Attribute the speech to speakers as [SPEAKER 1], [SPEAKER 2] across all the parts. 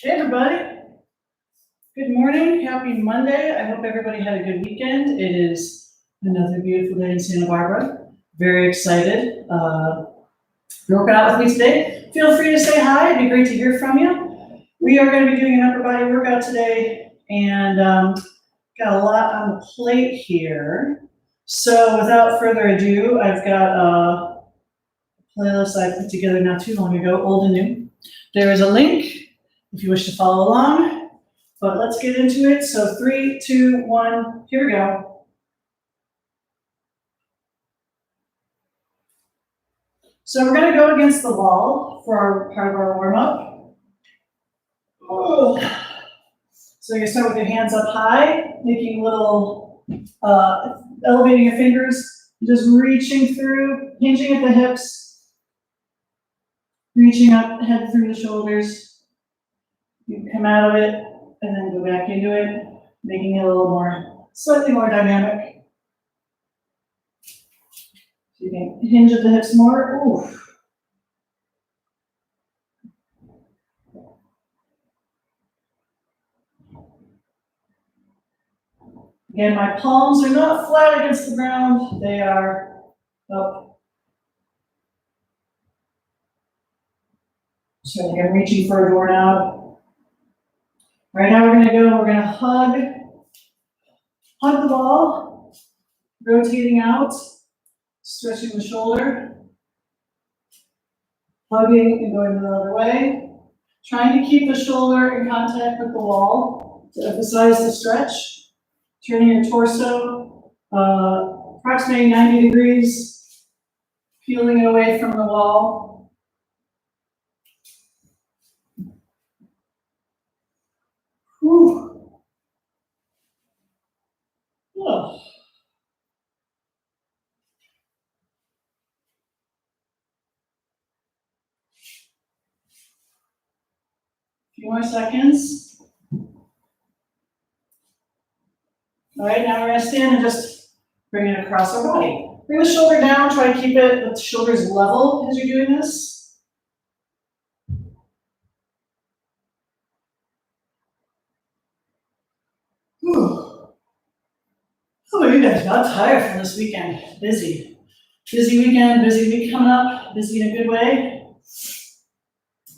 [SPEAKER 1] Hey everybody, good morning, happy Monday. I hope everybody had a good weekend. It is another beautiful day in Santa Barbara. Very excited. You're working out with me today. Feel free to say hi, it'd be great to hear from you. We are going to be doing an upper body workout today and got a lot on the plate here. So without further ado, I've got a playlist I put together not too long ago, old and new. There is a link if you wish to follow along, but let's get into it. So 3, 2, 1, here we go. So we're gonna go against the wall for our part of our warm up. So you're gonna start with your hands up high, making little, elevating your fingers, just reaching through, hinging at the hips, reaching up, head through the shoulders. You can come out of it and then go back into it, making it a little more, slightly more dynamic. So you can hinge at the hips more. Oof. Again, my palms are not flat against the ground, they are up. So again, reaching for a doorknob. Right now we're gonna hug the wall, rotating out, stretching the shoulder, hugging and going the other way. Trying to keep the shoulder in contact with the wall to emphasize the stretch. Turning your torso, approximately 90 degrees, peeling it away from the wall. Whew. Oh. A few more seconds. All right, now we're gonna stand and just bring it across our body. Bring the shoulder down, try to keep it with the shoulders level as you're doing this. Whew. Oh, you guys got tired from this weekend. Busy weekend, busy week coming up, busy in a good way.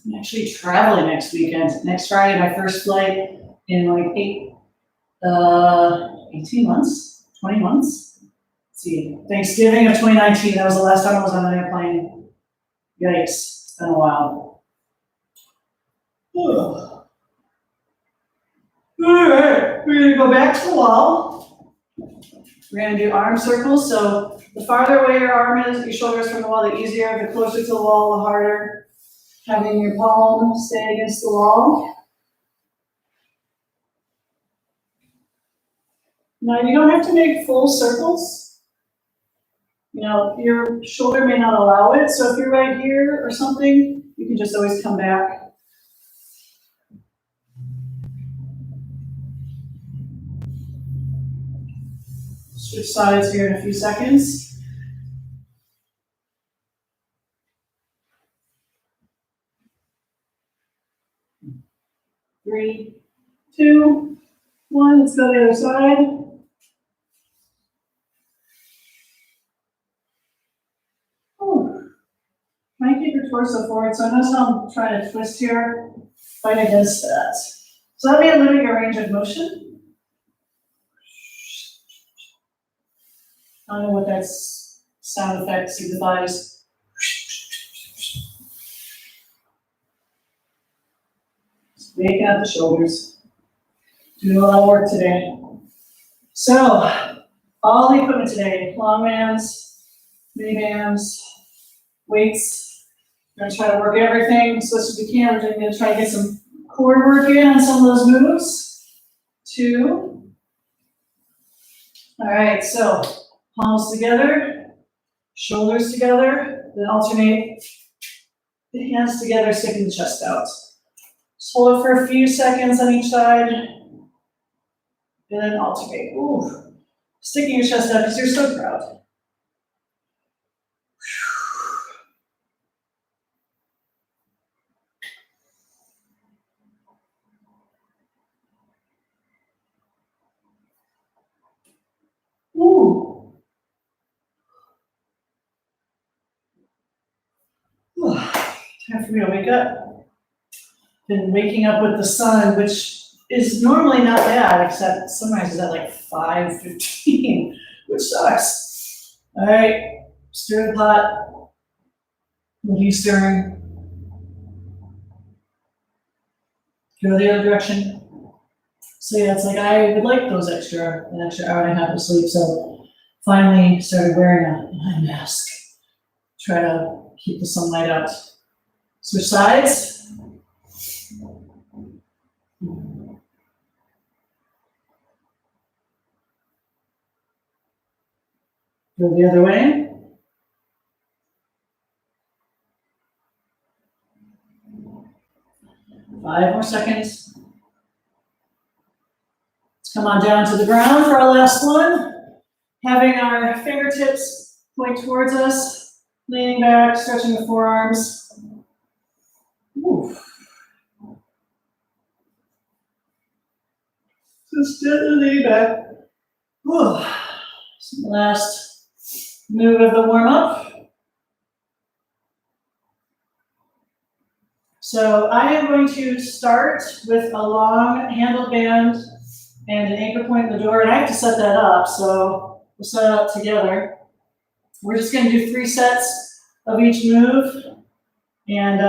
[SPEAKER 1] I'm actually traveling next weekend. Next Friday, my first flight in like 18 months, 20 months. Let's see, Thanksgiving of 2019, that was the last time I was on an airplane. Yikes, it's been a while. All right, we're gonna go back to the wall. We're gonna do arm circles. So the farther away your arm is, your shoulder is from the wall, the easier. The closer to the wall, the harder. Having your palm stay against the wall. Now you don't have to make full circles. You know, your shoulder may not allow it, so if you're right here or something, you can just always come back. Switch sides here in a few seconds. Three, 2, 1, let's go to the other side. Try and keep your torso forward. So notice how I'm trying to twist here. Fight against that. So that may limit your range of motion. I don't know what that sound effect signifies. Just making out the shoulders. Doing a lot of work today. So, all the equipment today, long bands, mini bands, weights. We're gonna try to work everything as much as we can. We're gonna try to get some core work in on some of those moves. 2. All right, so palms together, shoulders together, then alternate the hands together, sticking the chest out. Just hold it for a few seconds on each side, and then alternate. Ooh, sticking your chest out because you're so proud. Ooh. Time for me to wake up. Been waking up with the sun, which is normally not bad, except sunrise is at like 5:15, which sucks. All right, stir the pot. What are you stirring? Go the other direction. So yeah, it's like I would like an extra hour and a half of sleep. So finally started wearing an eye mask. Try to keep the sunlight out. Switch sides. Go the other way. Five more seconds. Let's come on down to the ground for our last one. Having our fingertips point towards us, leaning back, stretching the forearms. Oof. Just gently lean back. Ooh. Last move of the warm-up. So I am going to start with a long handle band and an anchor point in the door, and I have to set that up, so we'll set it up together. We're just going to do 3 sets of each move and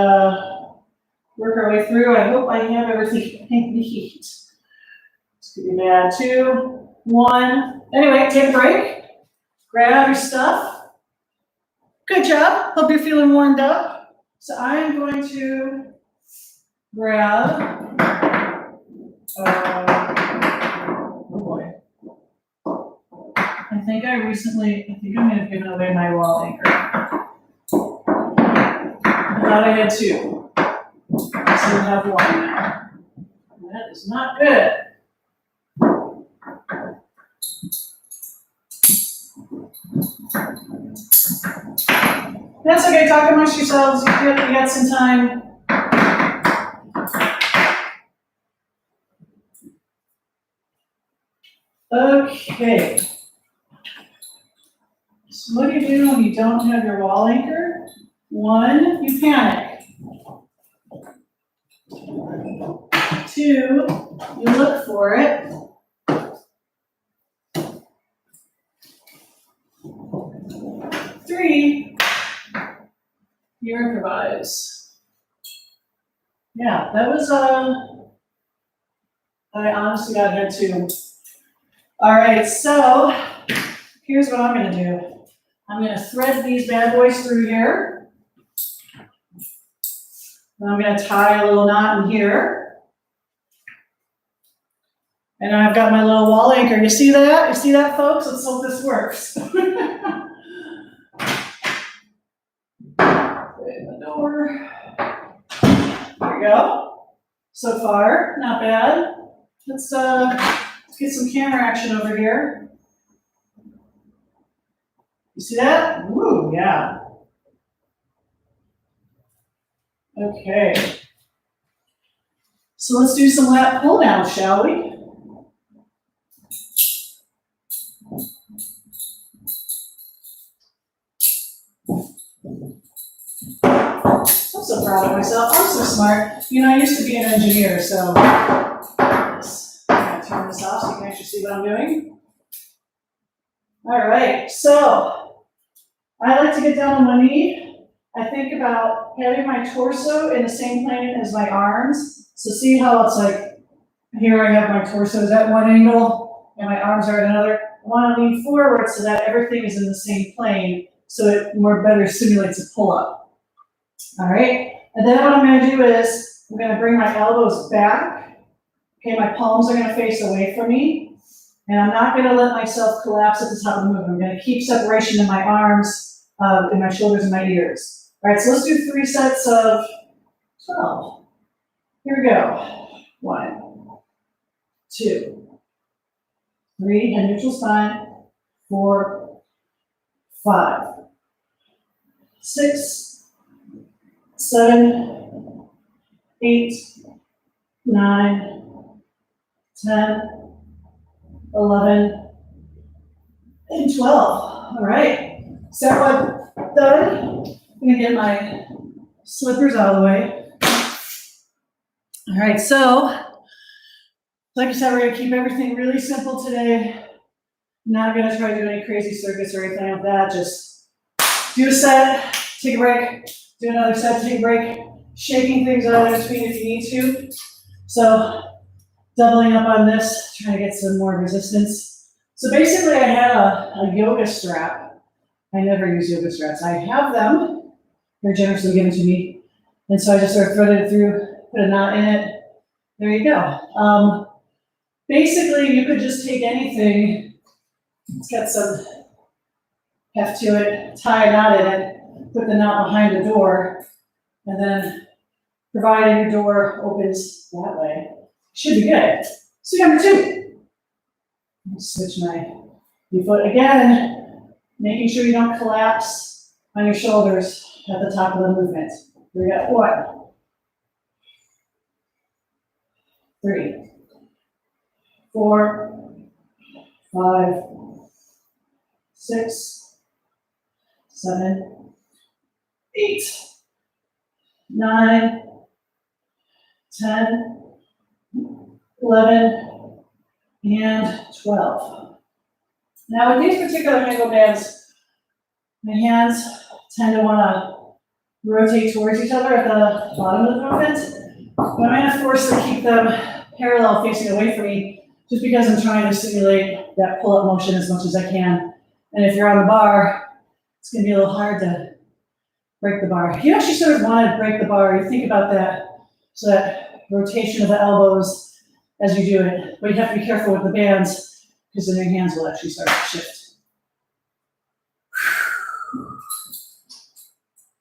[SPEAKER 1] work our way through. I hope I have everything I need. This could be bad. 2, 1. Anyway, take a break. Grab your stuff. Good job. Hope you're feeling warmed up. So I'm going to grab, oh boy. I think I may have given away my wall anchor. I thought I had 2. I still have 1 now. That is not good. That's okay, talk amongst yourselves. You got some time. Okay. So what do you do when you don't have your wall anchor? 1, you panic. 2, you look for it. 3, you improvise. Yeah, that was, I honestly got here too. All right, so here's what I'm gonna do. I'm gonna thread these bad boys through here. And I'm gonna tie a little knot in here. And I've got my little wall anchor. You see that? You see that, folks? Let's hope this works. Door. There we go. So far, not bad. Let's get some camera action over here. You see that? Woo, yeah. Okay. So let's do some lat pull down, shall we? I'm so proud of myself. I'm so smart. You know, I used to be an engineer, so I'm gonna turn this off so you can actually see what I'm doing. All right, so I like to get down on one knee. I think about having my torso in the same plane as my arms. So see how it's like, here I have my torso is at one angle and my arms are at another. I want to lean forward so that everything is in the same plane so it more better simulates a pull-up. All right, and then what I'm going to do is I'm going to bring my elbows back. Okay, my palms are going to face away from me. And I'm not going to let myself collapse at the top of the move. I'm going to keep separation in my arms, in my shoulders, and my ears. All right, so let's do 3 sets of 12. Here we go. 1, 2, 3, head neutral spine. 4, 5, 6, 7, 8, 9, 10, 11, and 12. All right. Second one done. I'm gonna get my slippers out of the way. All right, so like I said, we're gonna keep everything really simple today. Not gonna try to do any crazy circuits or anything like that. Just do a set, take a break, do another set, take a break, shaking things out in between if you need to. So doubling up on this, trying to get some more resistance. So basically I had a yoga strap. I never use yoga straps. I have them. They're generously given to me. And so I just sort of threaded it through, put a knot in it. There you go. Basically, you could just take anything. It's got some heft to it, tie a knot in it, put the knot behind the door, and then provided your door opens that way, should be good. So number 2, switch my foot again, making sure you don't collapse on your shoulders at the top of the movement. We got 1, 3, 4, 5, 6, 7, 8, 9, 10, 11, and 12. Now with these particular ankle bands, my hands tend to want to rotate towards each other at the bottom of the movement, but I'm going to force to keep them parallel facing away from me just because I'm trying to simulate that pull-up motion as much as I can. And if you're on the bar, it's going to be a little hard to break the bar. You actually sort of want to break the bar. You think about that, so that rotation of the elbows as you do it. But you have to be careful with the bands because then your hands will actually start to shift.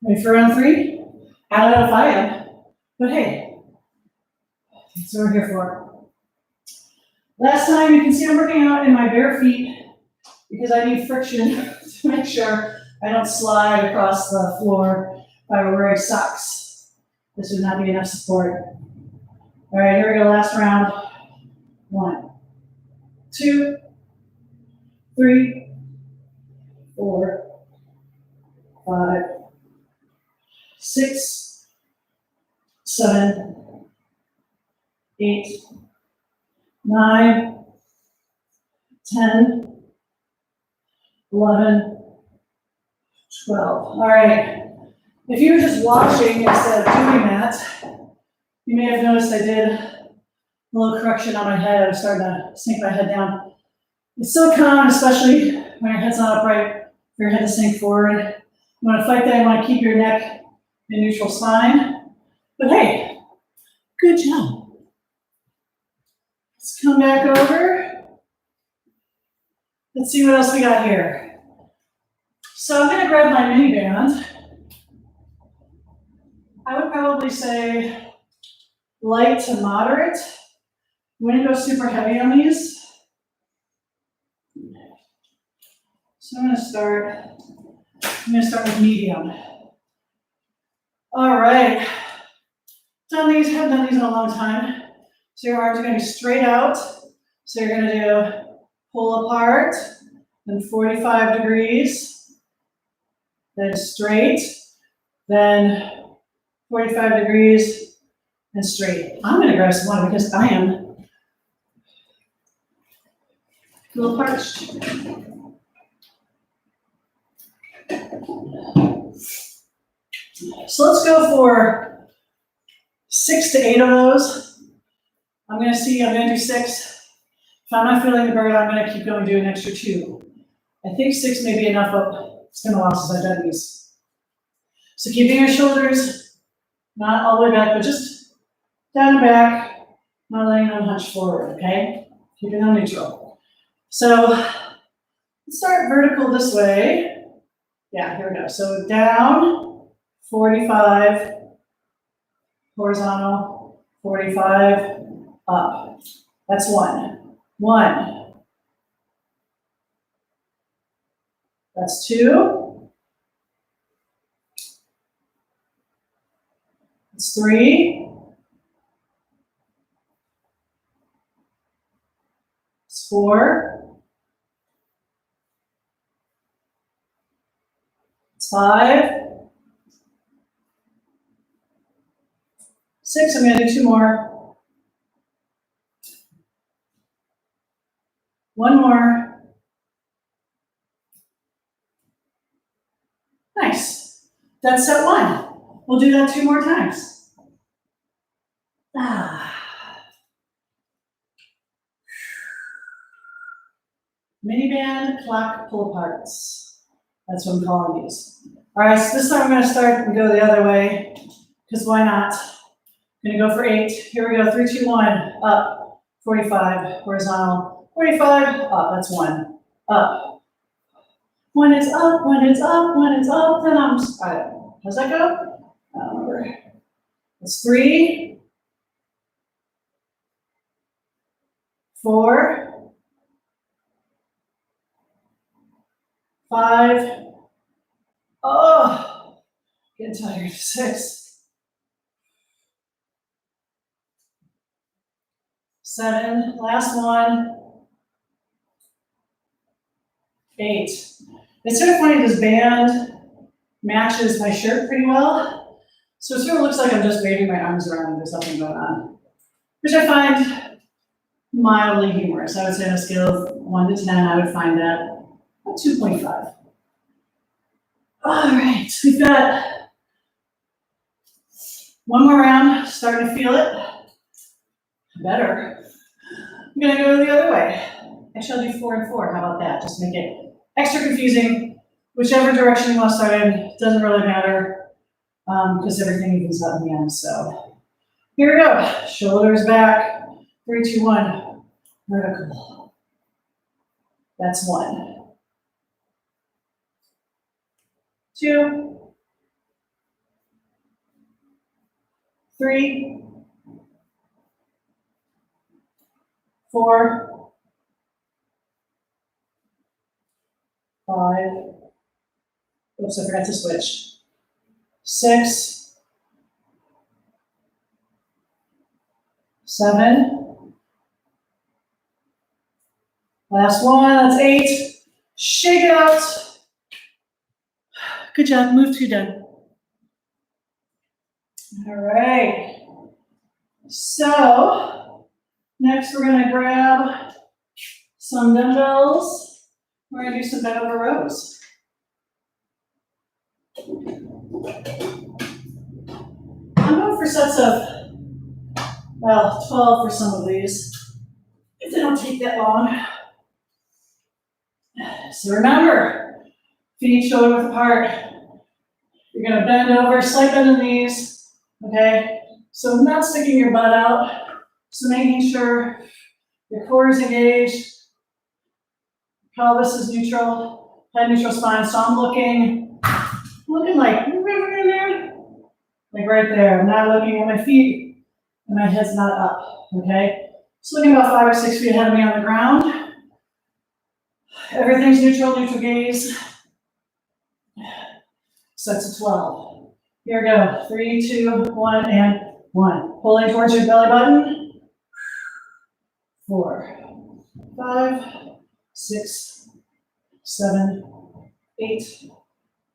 [SPEAKER 1] Ready for round 3? I don't know if I am, but hey, that's what we're here for. Last time, you can see I'm working out in my bare feet because I need friction to make sure I don't slide across the floor if I were wearing socks. This would not be enough support. All right, here we go, last round. 1, 2, 3, 4, 5, 6, 7, 8, 9, 10, 11, 12. All right. If you were just watching instead of doing that, you may have noticed I did a little correction on my head. I was starting to sink my head down. It's so common, especially when your head's not upright, for your head to sink forward. You want to fight that. You want to keep your neck in neutral spine. But hey, good job. Let's come back over. Let's see what else we got here. So I'm going to grab my mini band. I would probably say light to moderate. I'm going to go super heavy on these. So I'm going to start with medium. All right. Haven't done these in a long time. So your arms are going to be straight out. So you're going to do pull apart, then 45 degrees, then straight, then 45 degrees, and straight. I'm going to grab some water because I am a little parched. So let's go for 6 to 8 of those. I'm going to do 6. If I'm not feeling the burn, I'm going to keep going, do an extra 2. I think 6 may be enough, but it's been a while since I've done these. So keeping your shoulders not all the way back, but just down and back, not letting them hunch forward, okay? Keeping them neutral. So let's start vertical this way. Yeah, here we go. So down, 45, horizontal, 45, up. That's 1. 1. That's 2. That's 3. It's 4. 5, 6, I'm gonna do 2 more. 1 more. Nice. That's set 1. We'll do that 2 more times. Mini band clock pull aparts. That's what I'm calling these. All right, so this time I'm gonna start and go the other way, because why not? I'm gonna go for 8. Here we go, 3, 2, 1, up, 45, horizontal, 45, up, that's 1, up. When it's up, when it's up, when it's up, then I'm, how's that go? I don't remember. It's 3, 4, 5, oh, getting tired, 6, 7, last one, 8. It's sort of funny, this band matches my shirt pretty well. So it sort of looks like I'm just waving my arms around and there's nothing going on, which I find mildly humorous. I would say on a scale of 1 to 10, I would find that a 2.5. All right, we've got 1 more round, starting to feel it. Better. I'm gonna go the other way. Actually, I'll do 4 and 4, how about that? Just make it extra confusing. Whichever direction you want to start in, doesn't really matter, because everything evens out in the end. So here we go. Shoulders back. 3, 2, 1. Vertical. That's 1. 2. 3. 4. 5. Oops, I forgot to switch. 6. 7. Last one, that's 8. Shake it out. Good job, move 2 done. All right. So, next we're gonna grab some dumbbells. We're gonna do some bent over rows. I'm going for sets of, well, 12 for some of these, if they don't take that long. So remember, feet shoulder width apart. You're gonna bend over, slight bend in the knees, okay? So not sticking your butt out, so making sure your core is engaged, pelvis is neutral, head neutral spine, so I'm looking like right there. I'm not looking at my feet, and my head's not up, okay? Just looking about 5 or 6 feet ahead of me on the ground. Everything's neutral, neutral gaze. Sets of 12. Here we go. 3, 2, 1, and 1. Pulling towards your belly button. 4, 5, 6, 7, 8,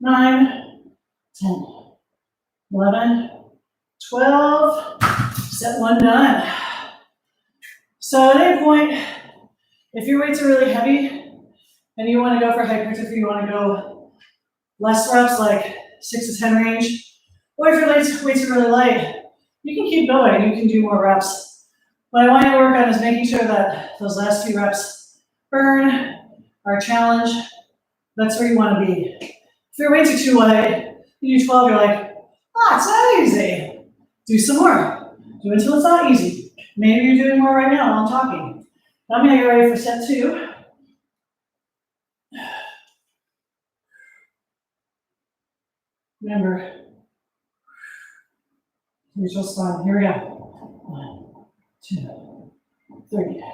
[SPEAKER 1] 9, 10, 11, 12. Set 1 done. So at any point, if your weights are really heavy and you want to go for hypertrophy, you want to go less reps, like 6 to 10 range, or if your weights are really light, you can keep going, you can do more reps. What I want you to work on is making sure that those last few reps burn, are a challenge. That's where you want to be. If your weights are too light, you do 12, you're like, it's not easy. Do some more. Do it until it's not easy. Maybe you're doing more right now while I'm talking. Now I'm gonna get ready for set 2. Remember, neutral spine. Here we go. 1, 2, 3,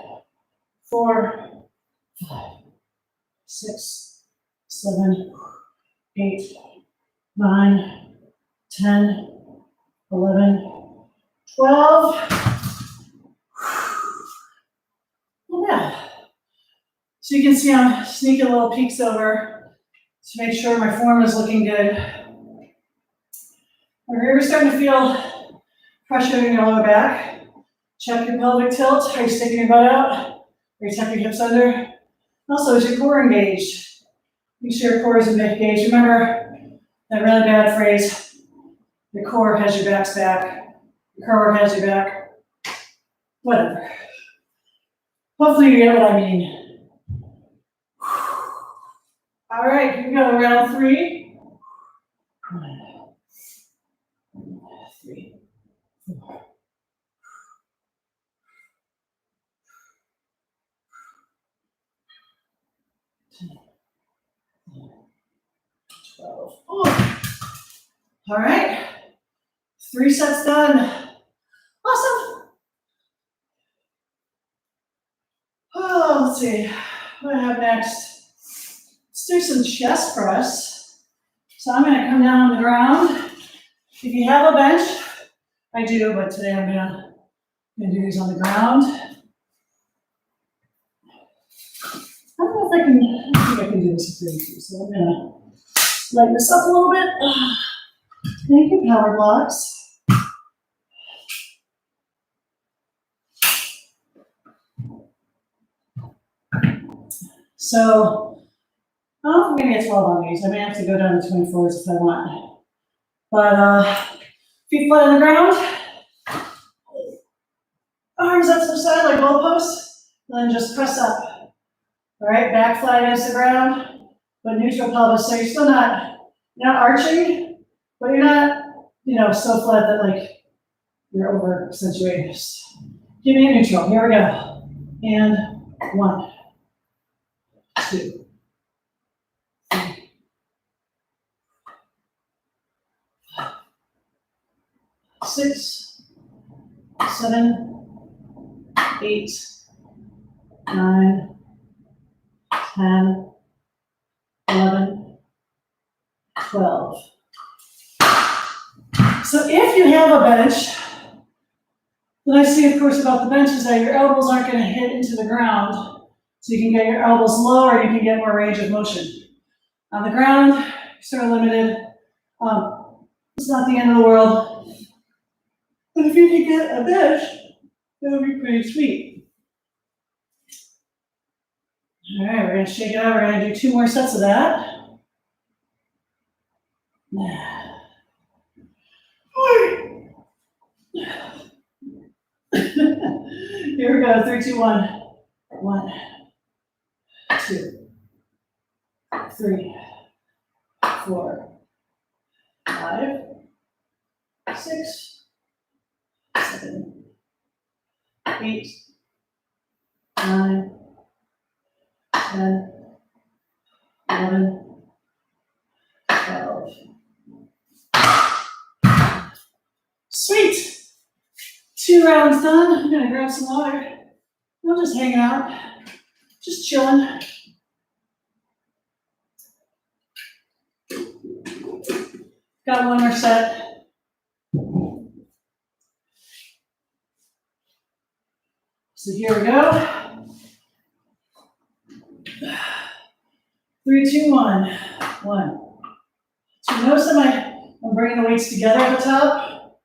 [SPEAKER 1] 4, 5, 6, 7, 8, 9, 10, 11, 12. Yeah. So you can see I'm sneaking little peeks over to make sure my form is looking good. If you're ever starting to feel pressure in your lower back, check your pelvic tilt. Are you sticking your butt out? Are you tucking your hips under? Also, is your core engaged? Make sure your core is engaged. Remember that really bad phrase, your core has your back's back. Your core has your back. Whatever. Hopefully you get what I mean. All right, here we go, round 3. 1, 3, 4. 10, 11, 12. Oh. All right, 3 sets done. Awesome. Oh, let's see, what do I have next? Let's do some chest press. So I'm gonna come down on the ground. If you have a bench, I do, but today I'm gonna do these on the ground. I don't know if I think I can do this with 32, so I'm gonna lighten this up a little bit. Thank you, power blocks. So, I don't know if I'm gonna get 12 on these. I may have to go down to 24s if I want. But feet flat on the ground, arms up to the side like goal posts, and then just press up. All right, back flat against the ground, but neutral pelvis. So you're still not arching, but you're not, so flat that like you're over accentuating. Give me a neutral. Here we go. And 1, 2, 3, 6, 7, 8, 9, 10, 11, 12. So if you have a bench, what I see, of course, about the bench is that your elbows aren't going to hit into the ground, so you can get your elbows lower, you can get more range of motion. On the ground, you're sort of limited. It's not the end of the world. But if you can get a bench, that would be pretty sweet. All right, we're going to shake it out. We're going to do 2 more sets of that. Here we go, 3, 2, 1. 1, 2, 3, 4, 5, 6, 7, 8, 9, 10, 11, 12. Sweet! 2 rounds done. I'm gonna grab some water. I'm just hanging out, just chilling. Got 1 more set. So here we go. 3, 2, 1. 1. So notice that I'm bringing the weights together at the top.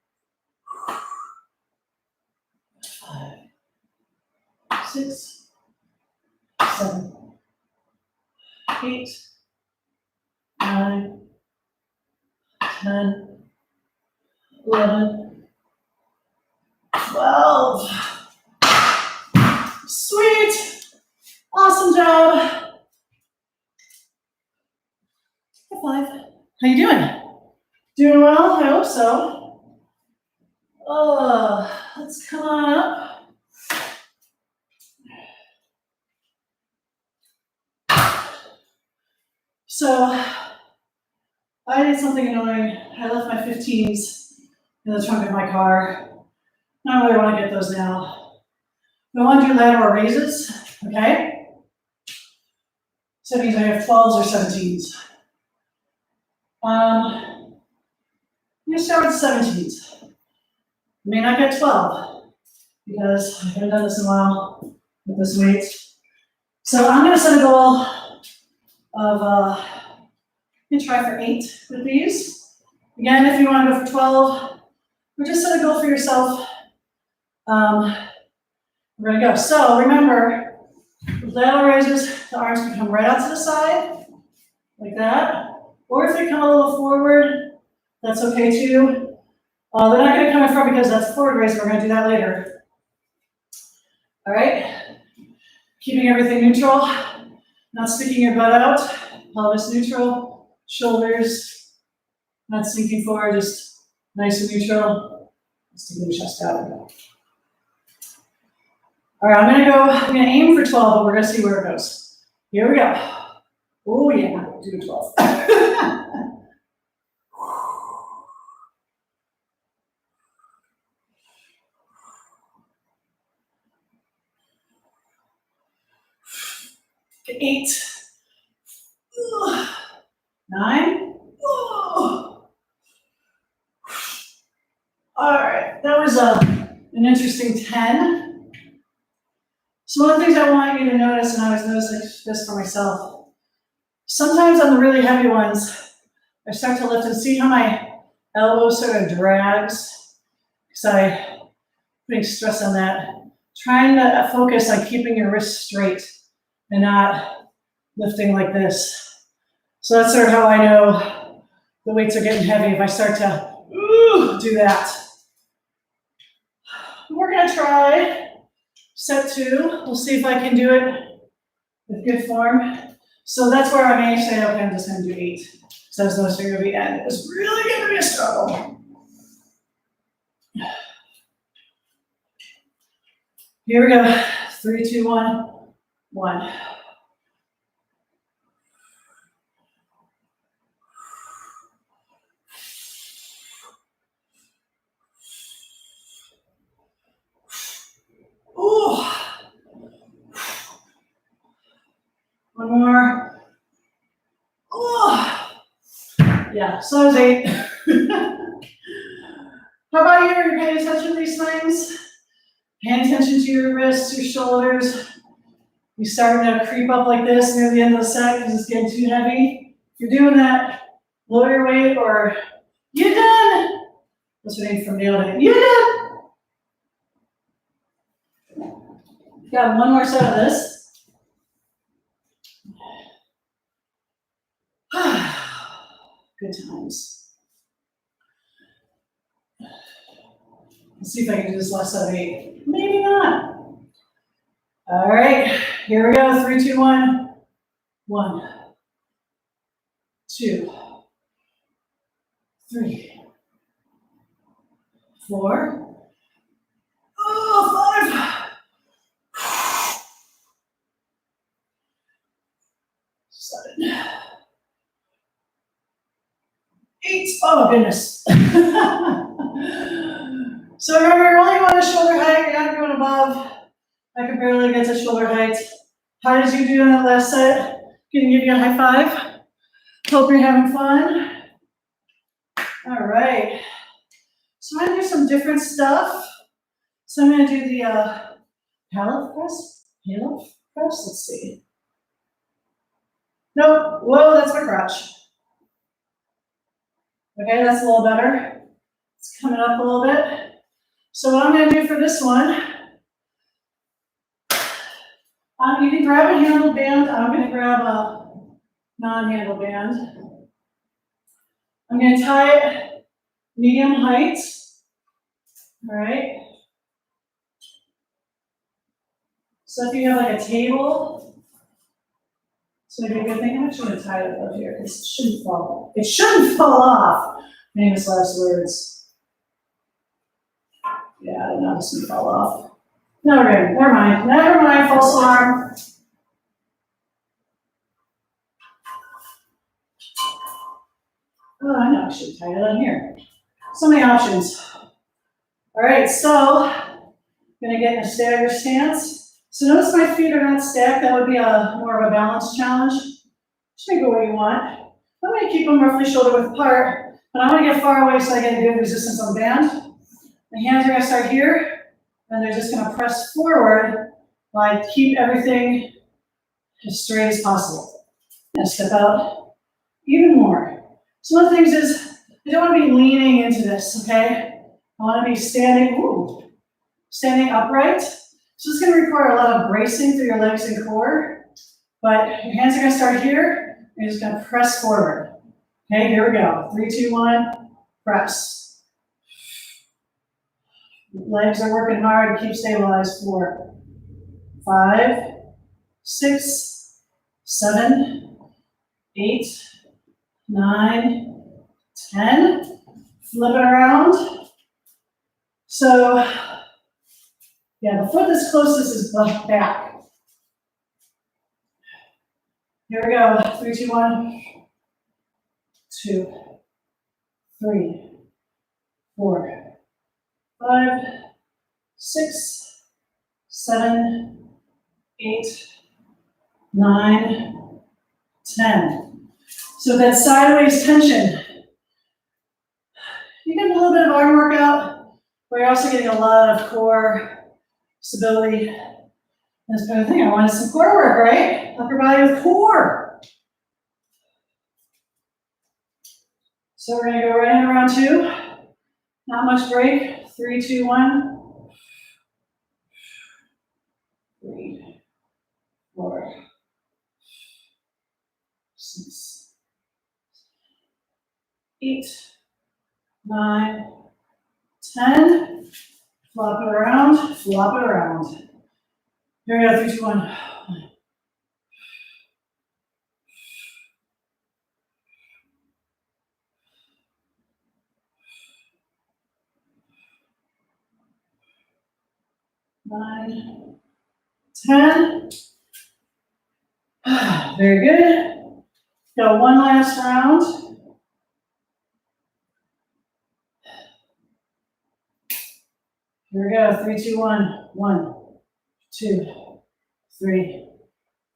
[SPEAKER 1] 5, 6, 7, 8, 9, 10, 11, 12. Sweet! Awesome job! High five. How you doing? Doing well? I hope so. Let's come on up. So, I did something annoying. I left my 15s in the trunk of my car. I don't really want to get those now. I want to do lateral raises, okay? So that means I have 12s or 17s. I'm going to start with 17s. I may not get 12 because I haven't done this in a while with this weight. So I'm going to set a goal of You can try for 8 with these. Again, if you want to go for 12, or just set a goal for yourself. We're gonna go. So remember, with lateral raises, the arms can come right out to the side, like that. Or if they come a little forward, that's okay too. They're not gonna come in front because that's a forward raise, we're gonna do that later. All right, keeping everything neutral, not sticking your butt out, pelvis neutral, shoulders, not sinking forward, just nice and neutral, sticking your chest out. All right, I'm gonna aim for 12, but we're gonna see where it goes. Here we go. Oh yeah, do 12. Okay, 8, 9. All right, that was an interesting 10. So one of the things I want you to notice, and I was noticing this for myself, sometimes on the really heavy ones, I start to lift and see how my elbow sort of drags, because I'm putting stress on that. Trying to focus on keeping your wrist straight and not lifting like this. So that's sort of how I know the weights are getting heavy, if I start to do that. We're gonna try set 2. We'll see if I can do it with good form. So that's where I may say, okay, I'm just gonna do 8. So I was noticing at the end, it was really gonna be a struggle. Here we go, 3, 2, 1, 1. Ooh. One more. Oh, yeah, so that was 8. How about you? Are you paying attention to these things? Paying attention to your wrists, your shoulders. You starting to creep up like this near the end of the set because it's getting too heavy. If you're doing that, lower your weight or you done. What's your name from Nailed It? You done. Got one more set of this. Good times. Let's see if I can do this last set of 8. Maybe not. All right, here we go. 3, 2, 1. 1, 2, 3, 4. Oh, 5. 7. 8. Oh goodness. So remember, you're only going to shoulder height, you're not going above. I can barely get to shoulder height. How did you do in that last set? Can you give you a high five? Hope you're having fun. All right. So I'm gonna do some different stuff. So I'm gonna do the half press. Let's see. Nope. Whoa, that's my crotch. Okay, that's a little better. It's coming up a little bit. So what I'm gonna do for this one, you can grab a handle band. I'm gonna grab a non-handle band. I'm gonna tie it medium height. All right. So if you have like a table, it's gonna be a good thing. I'm actually gonna tie it up here because it shouldn't fall. It shouldn't fall off. Famous last words. Yeah, I don't know, this gonna fall off. No, we're good. Never mind, false alarm. Oh, I know, I should tie it on here. So many options. All right, so I'm gonna get in a stagger stance. So notice my feet are not stacked. That would be more of a balance challenge. Just make it where you want. I'm gonna keep them roughly shoulder width apart, but I wanna get far away so I get a good resistance on the band. My hands are gonna start here, and they're just gonna press forward, like keep everything as straight as possible. I'm gonna step out even more. So one of the things is, I don't want to be leaning into this, okay? I want to be standing upright. So it's going to require a lot of bracing through your legs and core, but your hands are going to start here. You're just going to press forward. Okay, here we go. 3, 2, 1, press. Legs are working hard. Keep stabilized. 4, 5, 6, 7, 8, 9, 10. Flip it around. So, yeah, the foot that's closest is back. Here we go. 3, 2, 1, 2, 3, 4, 5, 6, 7, 8, 9, 10. So that sideways tension. You get a little bit of arm workout, but you're also getting a lot of core stability. That's kind of thing. I wanted some core work, right? Upper body with core. So we're going to go right in round 2. Not much break. 3, 2, 1. 3, 4, 6, 8, 9, 10. Flop it around. Flop it around. Here we go. 3, 2, 1. 9, 10. Very good. Got one last round. Here we go. 3, 2, 1. 1, 2, 3,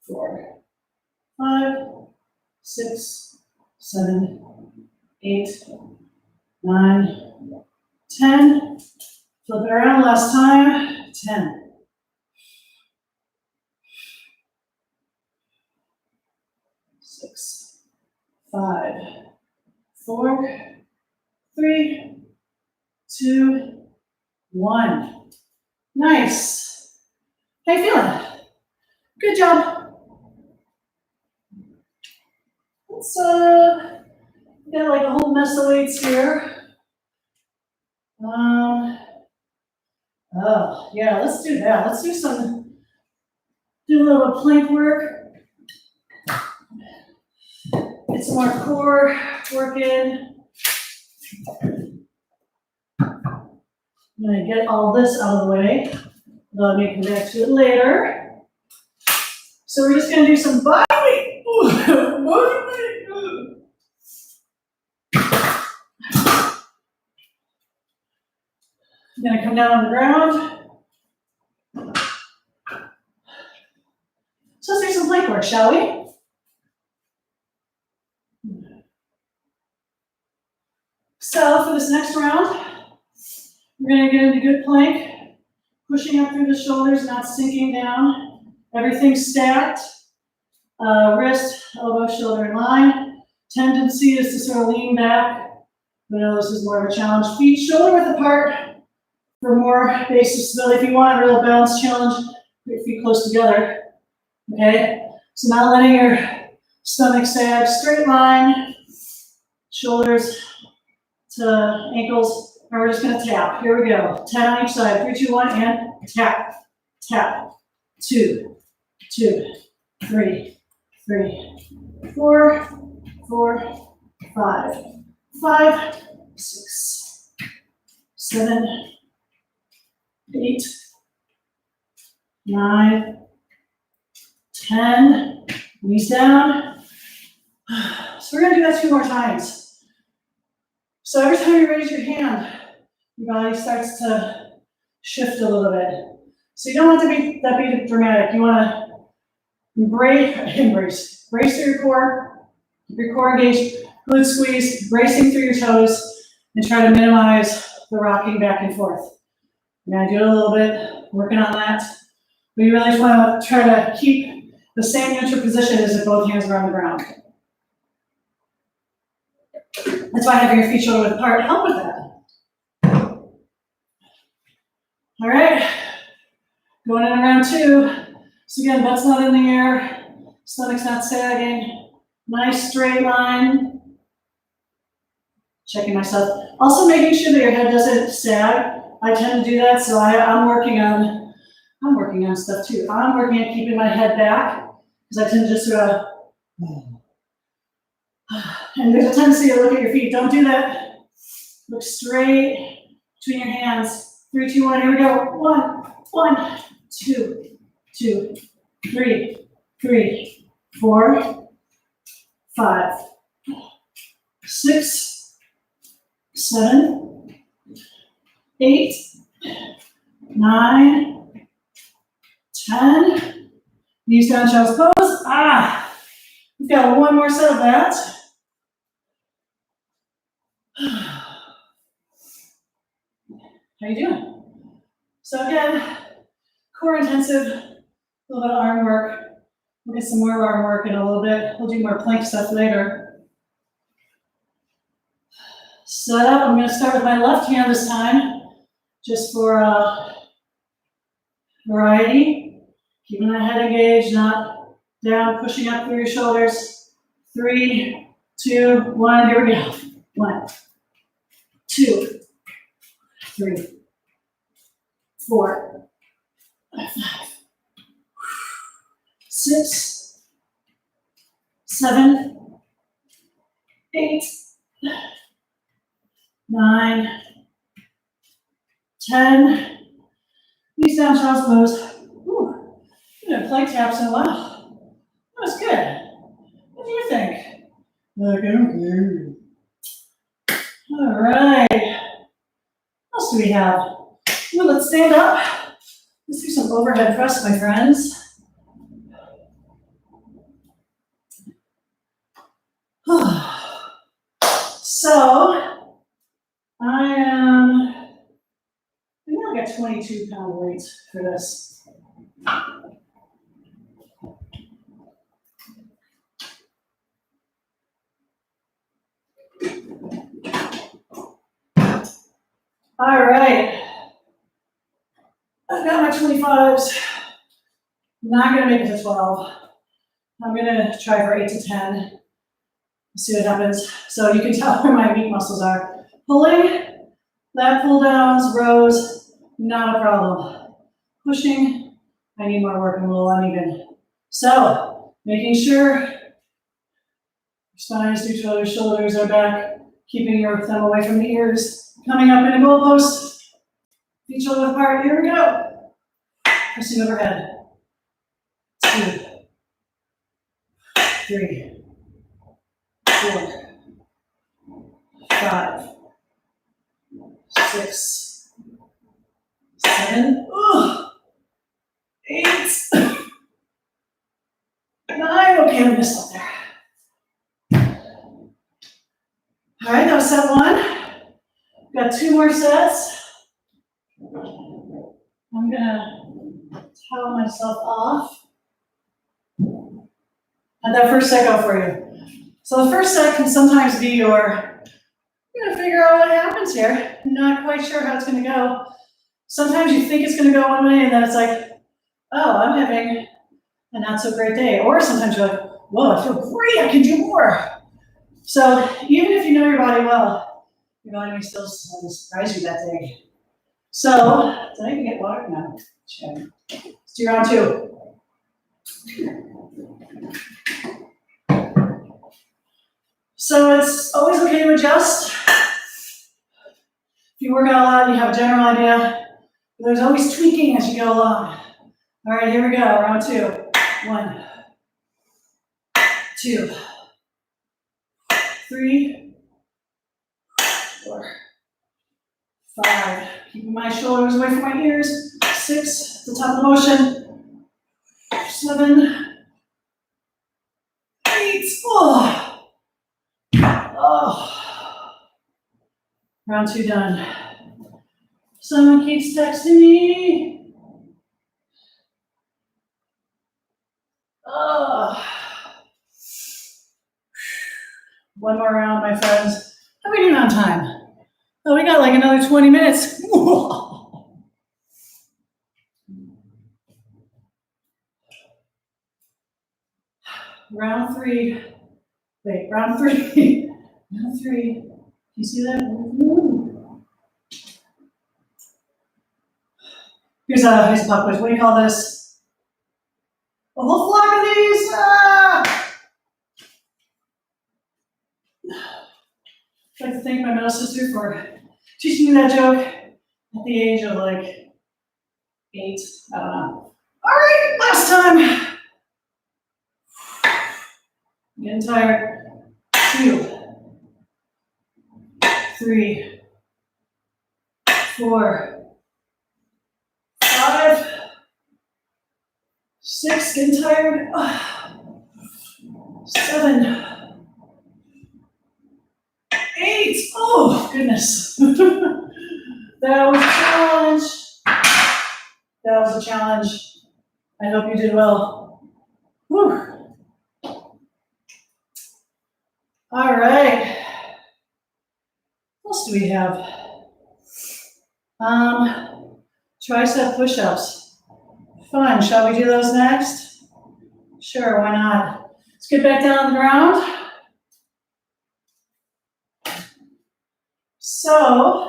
[SPEAKER 1] 4, 5, 6, 7, 8, 9, 10. Flip it around last time. 10. 6, 5, 4, 3, 2, 1. Nice. How you feeling? Good job. Let's got like a whole mess of weights here. Oh yeah, let's do that. Let's do a little plank work. Get some more core work in. I'm gonna get all this out of the way. Let me come back to it later. So we're just gonna do some body weight. Body weight. I'm gonna come down on the ground. So let's do some plank work, shall we? So for this next round, we're gonna get into good plank, pushing up through the shoulders, not sinking down. Everything's stacked. Wrist, elbow, shoulder in line. Tendency is to sort of lean back. I know this is more of a challenge. Feet shoulder width apart for more basic stability. If you want a real balance challenge, put your feet close together. Okay? So not letting your stomach sag, straight line, shoulders to ankles. And we're just gonna tap. Here we go. 10 on each side. 3, 2, 1, and tap. Tap. 2, 2, 3, 3, 4, 4, 5, 5, 6, 7, 8, 9, 10. Knees down. So we're gonna do that 2 more times. So every time you raise your hand, your body starts to shift a little bit. So you don't want to be that dramatic. You want to brace through your core, keep your core engaged, glute squeeze, bracing through your toes, and try to minimize the rocking back and forth. I'm gonna do it a little bit, working on that. But you really just want to try to keep the same neutral position as if both hands are on the ground. That's why having your feet shoulder width apart help with that. All right, going in around 2. So again, butt's not in the air, stomach's not sagging. Nice straight line. Checking myself. Also making sure that your head doesn't sag. I tend to do that, so I'm working on stuff too. I'm working on keeping my head back, because I tend to just sort of, and there's a tendency to look at your feet. Don't do that. Look straight between your hands. 3, 2, 1, here we go. 1, 2, 2, 3, 4, 5, 6, 7, 8, 9, 10. Knees down, child's pose. We've got one more set of that. How you doing? So again, core intensive, a little bit of arm work. We'll get some more arm work in a little bit. We'll do more plank stuff later. Set up, I'm gonna start with my left hand this time, just for variety. Keeping the head engaged, not down, pushing up through your shoulders. 3, 2, 1, here we go. 1, 2, 3, 4, 5, 6, 7, 8, 9, 10. Knees down, child's pose. Whew. Plank taps in a while. That was good. What do you think? Like, okay. All right. What else do we have? Well, let's stand up. Let's do some overhead press, my friends. So, I think I got 22-pound weights for this. All right. I've got my 25s. Not gonna make it to 12. I'm gonna try for 8 to 10. See what happens. So you can tell where my meat muscles are. Pulling, lat pull downs, rows, not a problem. Pushing, I need more work, I'm a little uneven. So, making sure your spine is neutral, your shoulders are back, keeping your thumb away from the ears. Coming up in a goal post, feet shoulder width apart, here we go. Pressing overhead. 2, 3, 4, 5, 6, 7, 8, 9. Okay, I missed up there. All right, that was set 1. Got 2 more sets. I'm gonna towel myself off. How'd that first set go for you? So the first set can sometimes be you're gonna figure out what happens here. Not quite sure how it's gonna go. Sometimes you think it's gonna go one way and then it's like, oh, I'm having a not so great day. Or sometimes you're like, whoa, I feel great, I can do more. So even if you know your body well, your body may still surprise you that day. So, did I even get water? No. Check. Let's do round 2. So it's always okay to adjust. If you work out a lot and you have a general idea, there's always tweaking as you go along. All right, here we go, round 2. 1, 2, 3, 4, 5. Keeping my shoulders away from my ears. 6, the top of the motion. 7, 8. Round 2 done. Someone keeps texting me. One more round, my friends. I another 20 minutes. Round three. Wait, round three. Round three. You see that? Here's a pop quiz. What do you call this? A whole flock of these. I'd like to thank my middle sister for teaching me that joke at the age of like 8. I don't know. All right, last time. I'm getting tired. 2, 3, 4, 5, 6. Getting tired. 7, 8. Oh goodness. That was a challenge. That was a challenge. I hope you did well. Whew. All right. What else do we have? Tricep push-ups. Fun. Shall we do those next? Sure, why not? Let's get back down on the ground. So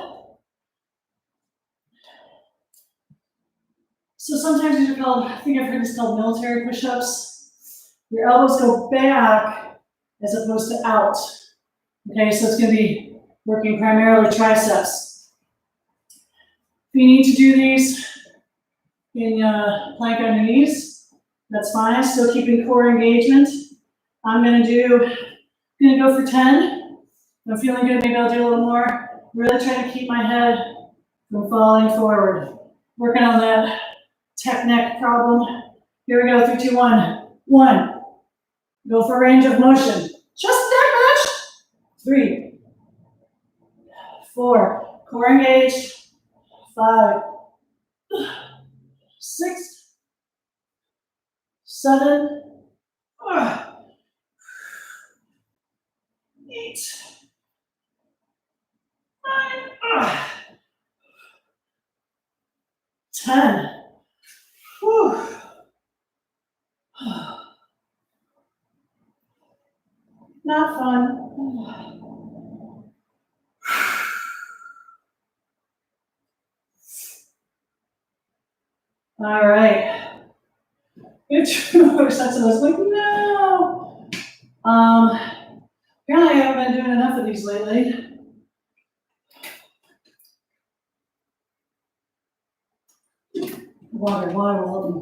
[SPEAKER 1] sometimes these are called, I think I've heard this called military push-ups. Your elbows go back as opposed to out. Okay, so it's going to be working primarily triceps. If you need to do these in plank on your knees, that's fine. Still keeping core engagement. I'm going to go for 10. I'm feeling good. Maybe I'll do a little more. Really try to keep my head from falling forward. Working on that tech neck problem. Here we go. 3, 2, 1. 1. Go for range of motion. Just that much. 3, 4. Core engaged. 5, 6, 7, 8, 9, 10. Whew. Not fun. All right. Good 2 more sets of those. Like, no. Apparently I haven't been doing enough of these lately. Water will help me.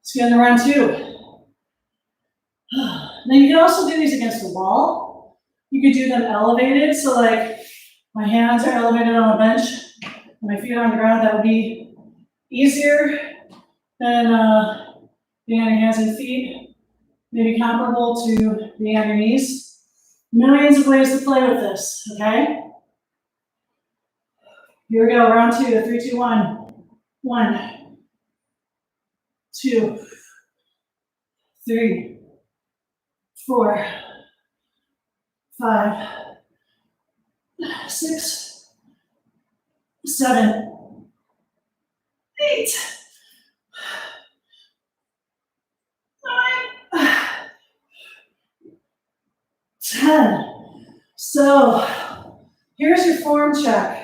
[SPEAKER 1] Let's get into round 2. Now you can also do these against the wall. You could do them elevated, so like my hands are elevated on a bench, and my feet are on the ground. That would be easier than being on your hands and feet. Maybe comparable to being on your knees. Millions of ways to play with this, okay? Here we go, round 2, 3, 2, 1. 1, 2, 3, 4, 5, 6, 7, 8, 9, 10. So here's your form check.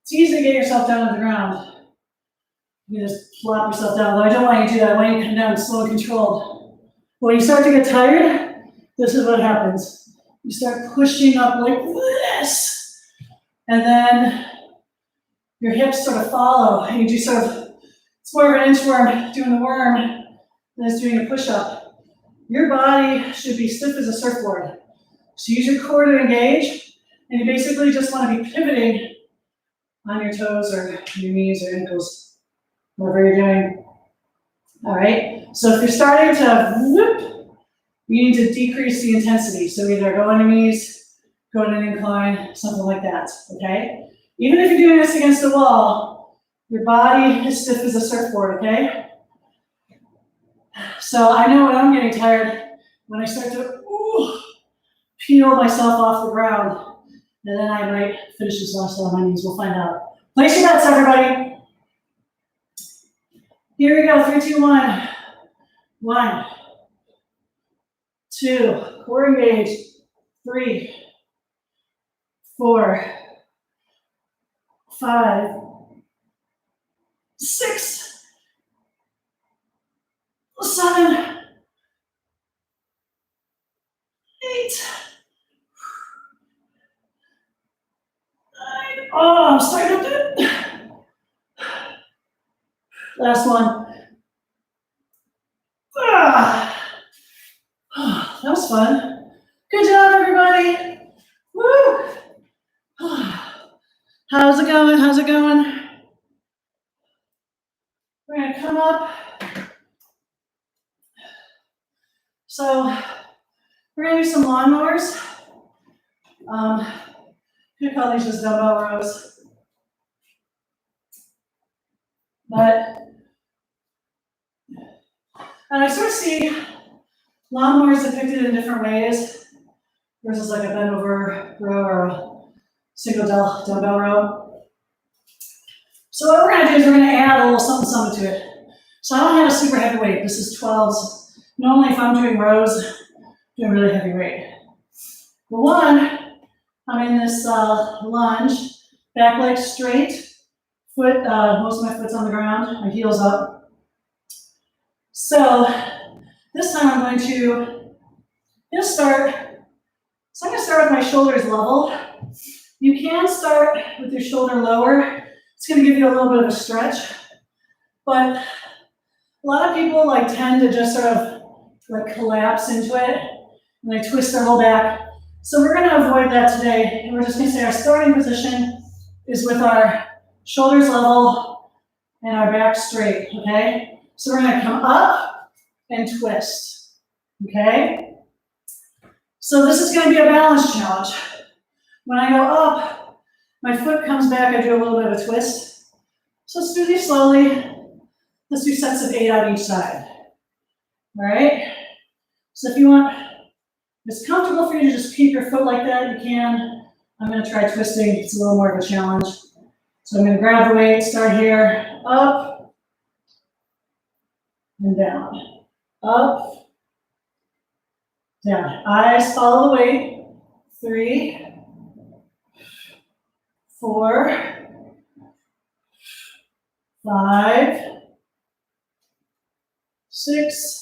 [SPEAKER 1] It's easy to get yourself down to the ground. You just flop yourself down, although I don't want you to do that. I want you to come down slow and controlled. When you start to get tired, this is what happens. You start pushing up like this, and then your hips sort of follow, and you do sort of, it's more of an inchworm doing the worm than it's doing a push-up. Your body should be stiff as a surfboard. So use your core to engage, and you basically just want to be pivoting on your toes or your knees or ankles, whatever you're doing. All right, so if you're starting to whoop, you need to decrease the intensity. So either go on your knees, go on an incline, something like that, okay? Even if you're doing this against the wall, your body is stiff as a surfboard, okay? So I know when I'm getting tired, when I start to peel myself off the ground, and then I might finish this last one on my knees. We'll find out. Place your bets, everybody. Here we go, 3, 2, 1. 1, 2, core engage. 3, 4, 5, 6, 7, 8, 9. Oh, I'm starting to do it. Last one. Ah, that was fun. Good job, everybody. Woo. How's it going? How's it going? We're gonna come up. So we're gonna do some lawnmowers. You could call these just dumbbell rows. And I sort of see lawnmowers depicted in different ways versus like a bent over row or a single dumbbell row. So what we're gonna do is we're gonna add a little something to it. So I don't have a super heavy weight. This is 12s. Normally if I'm doing rows, I'm doing really heavy weight. The one, I'm in this lunge, back leg straight, foot, most of my foot's on the ground, my heels up. So this time I'm going to start with my shoulders level. You can start with your shoulder lower. It's gonna give you a little bit of a stretch, but a lot of people tend to just sort of collapse into it and they twist their whole back. So we're gonna avoid that today, and we're just gonna say our starting position is with our shoulders level and our back straight, okay? So we're gonna come up and twist, okay? So this is gonna be a balance challenge. When I go up, my foot comes back, I do a little bit of a twist. So let's do these slowly. Let's do sets of 8 on each side, all right? So if you want, if it's comfortable for you to just keep your foot like that, you can. I'm gonna try twisting, it's a little more of a challenge. So I'm gonna grab the weight, start here, up and down, up, down. Eyes follow the weight. 3, 4, 5, 6,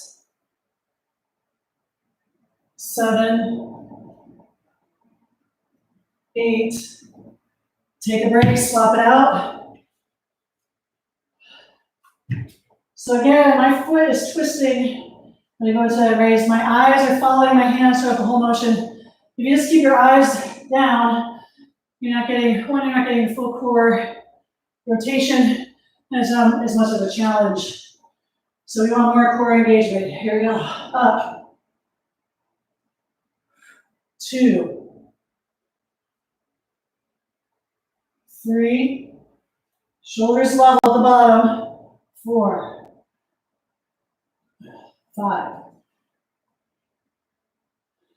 [SPEAKER 1] 7, 8. Take a break, swap it out. So again, my foot is twisting. When I go to raise, my eyes are following my hands throughout the whole motion. If you just keep your eyes down, you're not getting full core rotation as much of a challenge. So we want more core engagement. Here we go. Up. 2, 3. Shoulders level at the bottom. 4, 5,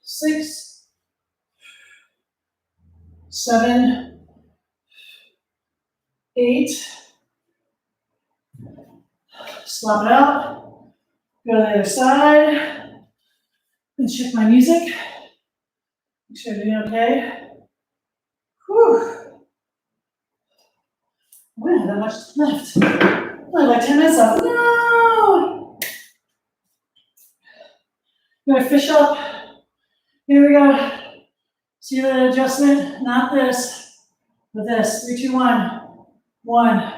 [SPEAKER 1] 6, 7, 8. Swap it out. Go to the other side. And check my music. Make sure I'm doing okay. Whew. We don't have that much left. Only like 10 minutes left. No! I'm gonna fish up. Here we go. See the adjustment? Not this, but this. 3, 2, 1. 1,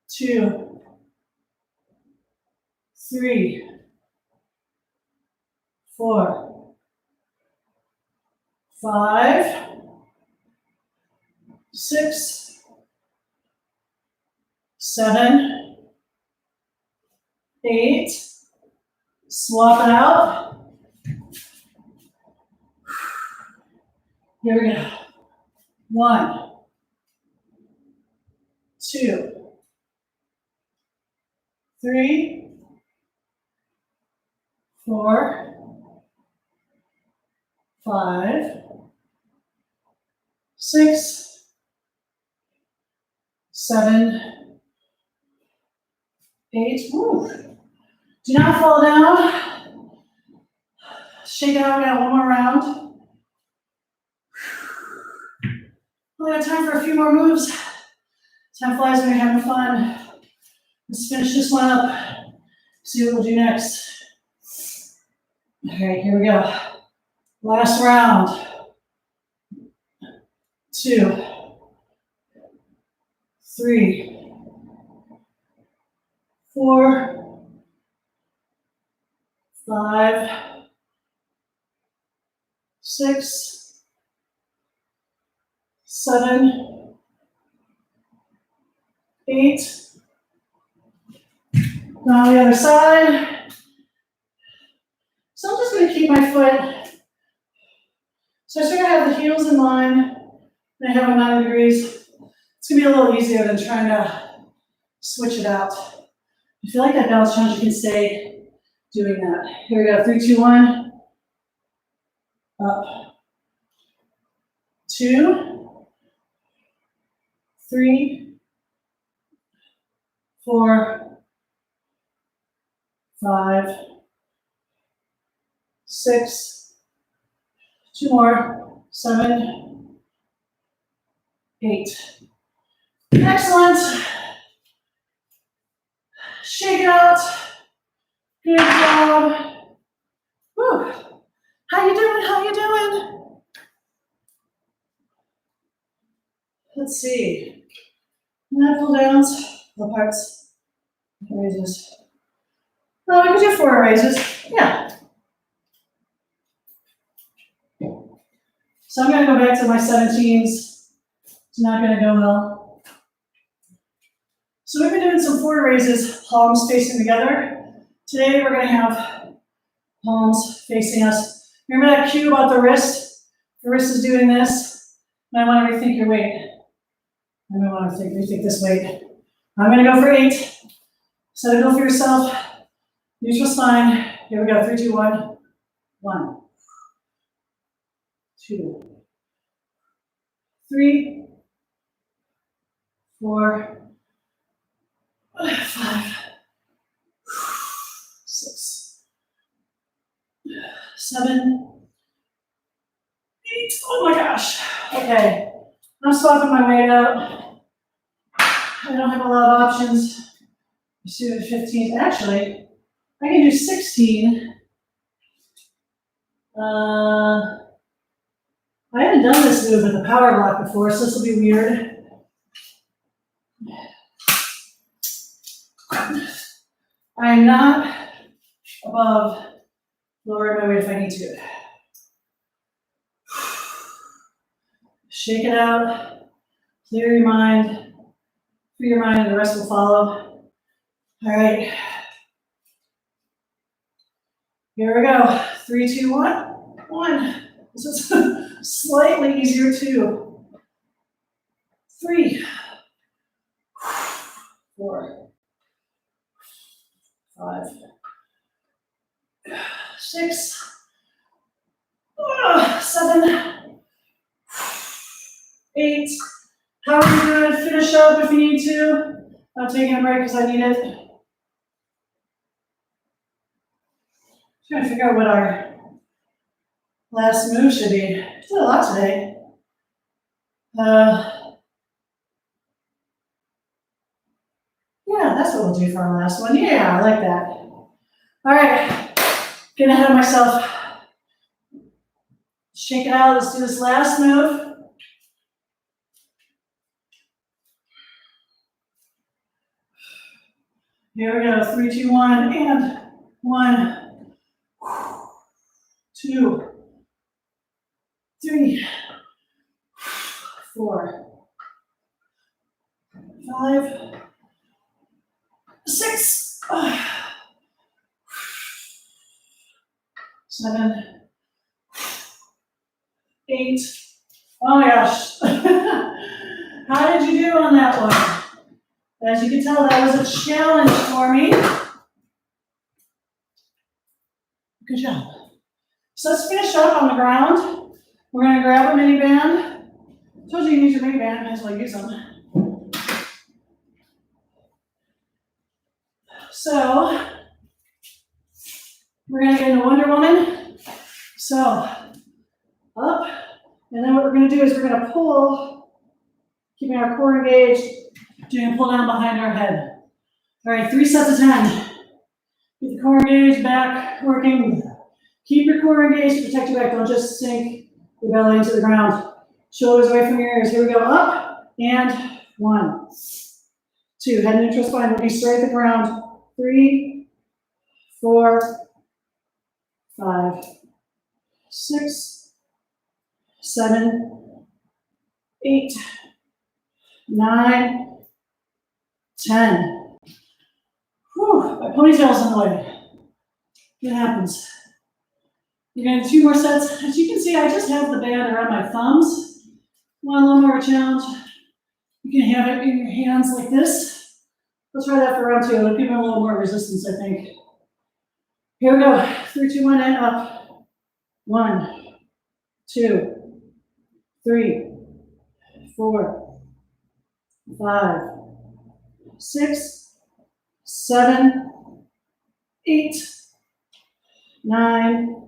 [SPEAKER 1] 2, 3, 4, 5, 6, 7, 8. Swap it out. Here we go. 1, 2, 3, 4, 5, 6, 7, 8. Woo. Do not fall down. Shake it out. We got one more round. We got time for a few more moves. Time flies when you're having fun. Let's finish this one up. See what we'll do next. All right, here we go. Last round. 2, 3, 4, 5, 6, 7, 8. Now on the other side. So I'm just going to keep my foot. So I sort of have the heels in line, and I have them 90 degrees. It's going to be a little easier than trying to switch it out. If you like that balance challenge, you can stay doing that. Here we go, 3, 2, 1. Up. 2, 3, 4, 5, 6, 2 more, 7, 8. Excellent. Shake it out. Good job. Woo. How you doing? How you doing? Let's see. Pull downs, pull parts, raises. Oh, we could do 4 raises. Yeah. So I'm going to go back to my 17s. It's not going to go well. So we've been doing some 4 raises, palms facing together. Today we're going to have palms facing us. Remember that cue about the wrist? The wrist is doing this. And I want to rethink your weight. I don't want to rethink this weight. I'm going to go for 8. Set a goal for yourself. Neutral spine. Here we go. 3, 2, 1. 1, 2, 3, 4, 5, 6, 7, 8. Oh my gosh. Okay. I'm swapping my weight out. I don't have a lot of options. Let's do 15. Actually, I can do 16. I haven't done this move with the power block before, so this will be weird. I'm not above lowering my weight if I need to. Shake it out, clear your mind, free your mind, and the rest will follow. All right. Here we go. 3, 2, 1. 1. This is slightly easier too. 3, 4, 5, 6, 7, 8. How are you doing? Finish up if you need to. I'm taking a break because I need it. Trying to figure out what our last move should be. Did a lot today. Yeah, that's what we'll do for our last one. Yeah, I like that. All right, getting ahead of myself. Shake it out. Let's do this last move. Here we go. 3, 2, 1, and 1, 2, 3, 4, 5, 6, 7, 8. Oh my gosh. How did you do on that one? As you can tell, that was a challenge for me. Good job. So let's finish up on the ground. We're gonna grab a mini band. Told you you need your mini band, might as well use them. So we're gonna get into Wonder Woman. So up, and then what we're gonna do is we're gonna pull, keeping our core engaged, doing a pull down behind our head. All right, 3 sets of 10. Keep the core engaged, back working. Keep your core engaged, protect your back, don't just sink your belly into the ground. Shoulders away from your ears. Here we go, up, and 1, 2. Head neutral spine will be straight at the ground. 3, 4, 5, 6, 7, 8, 9, 10. Whew, my ponytail's in the way. It happens. You're gonna do 2 more sets. As you can see, I just have the band around my thumbs. Want a little more of a challenge? You can have it in your hands like this. Let's try that for round 2. It'll give me a little more resistance, I think. Here we go. 3, 2, 1, and up. 1, 2, 3, 4, 5, 6, 7, 8, 9,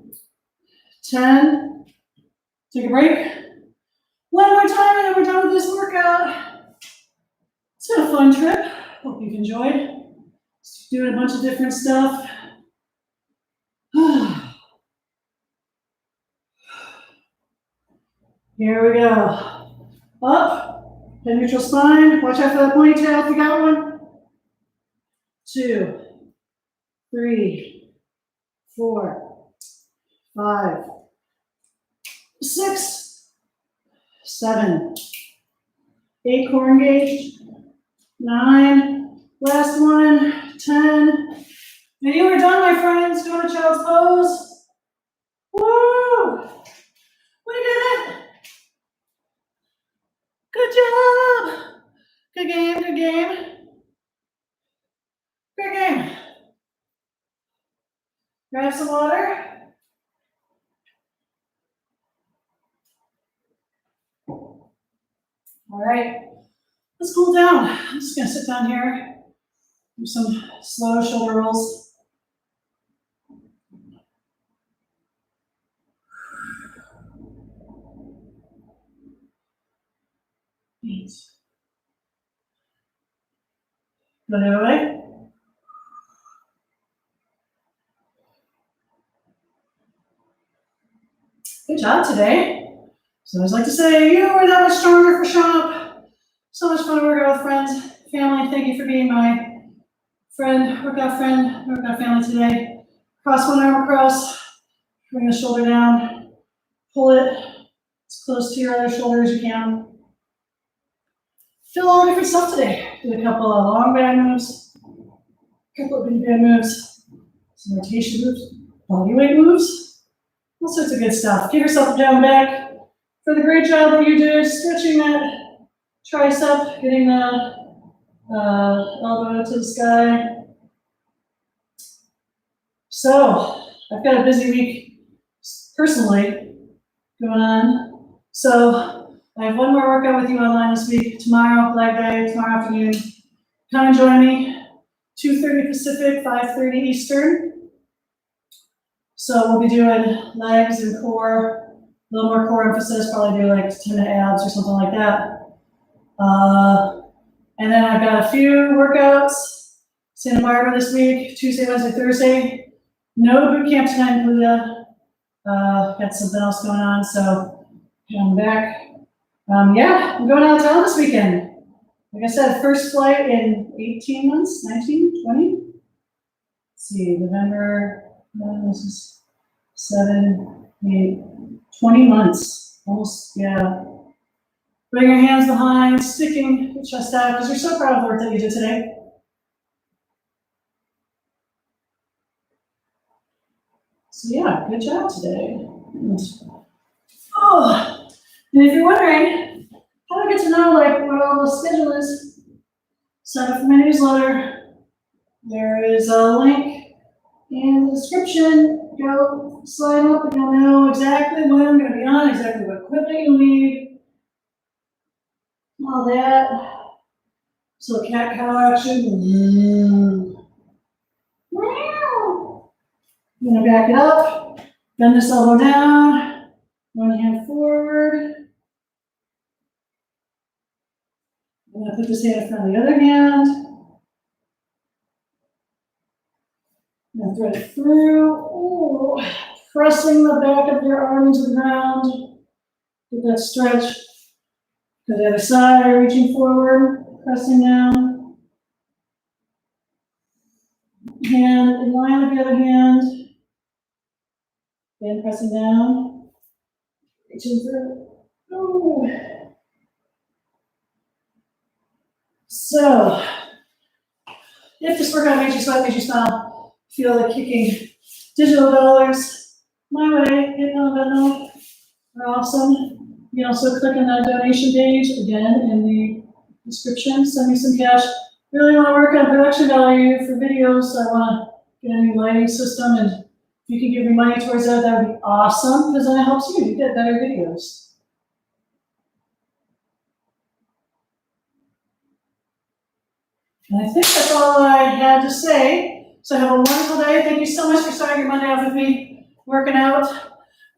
[SPEAKER 1] 10. Take a break. One more time and then we're done with this workout. It's been a fun trip. Hope you've enjoyed. Just doing a bunch of different stuff. Here we go. Up, head neutral spine. Watch out for that ponytail if you got one. 2, 3, 4, 5, 6, 7, 8, core engaged. 9, last one, 10. And you are done, my friends. Go to child's pose. Woo! We did it! Good job! Good game, good game. Good game. Grab some water. All right, let's cool down. I'm just gonna sit down here, do some slow shoulder rolls. Go the other way. Good job today. So I always like to say, you are that much stronger for showing up. So much fun to work out with friends, family. Thank you for being my friend, workout family today. Cross one arm across, bring the shoulder down, pull it as close to your other shoulder as you can. Feel all different stuff today. Did a couple of long band moves, a couple of big band moves, some rotation moves, body weight moves, all sorts of good stuff. Give yourself a pat on the back for the great job that you did, stretching that tricep, getting the elbow to the sky. So, I've got a busy week personally going on. So, I have one more workout with you online this week. Tomorrow, leg day, tomorrow afternoon. Come and join me. 2:30 Pacific, 5:30 Eastern. So we'll be doing legs and core, a little more core emphasis, probably do like 10-minute abs or something like that. And then I've got a few workouts, Santa Barbara this week, Tuesday, Wednesday, Thursday. No boot camp tonight in Pluto. Got something else going on, so I'm back. Yeah, I'm going out of town this weekend. Like I said, first flight in 18 months, 19, 20? Let's see, November, this is 7, 8, 20 months. Almost, yeah. Bring your hands behind, sticking the chest out, because you're so proud of the work that you did today. So yeah, good job today. Oh, and if you're wondering, how do I get to know like what all the schedule is? Sign up for my newsletter. There is a link And the description, go sign up and you'll know exactly when I'm going to be on, exactly what equipment you'll need, all that. So cat-cow action. Wow. I'm going to back it up, bend this elbow down, one hand forward. I'm going to put this hand in front of the other hand. Now thread it through. Ooh. Pressing the back of your arm into the ground. Get that stretch. To the other side, reaching forward, pressing down. Hand in line with the other hand. Again, pressing down. Reaching through. Ooh. So, if this workout makes you sweat, makes you smile, feel like kicking digital dollars my way, hit on that note. They're awesome. You can also click on that donation page, again, in the description. Send me some cash. Really want to work on production value for videos, so I want to get a new lighting system, and if you can give me money towards that, that would be awesome, because then it helps you to get better videos. And I think that's all I had to say. So have a wonderful day. Thank you so much for starting your Monday off with me, working out.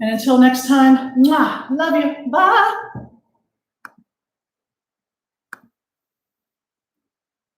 [SPEAKER 1] And until next time, mwah, love you. Bye.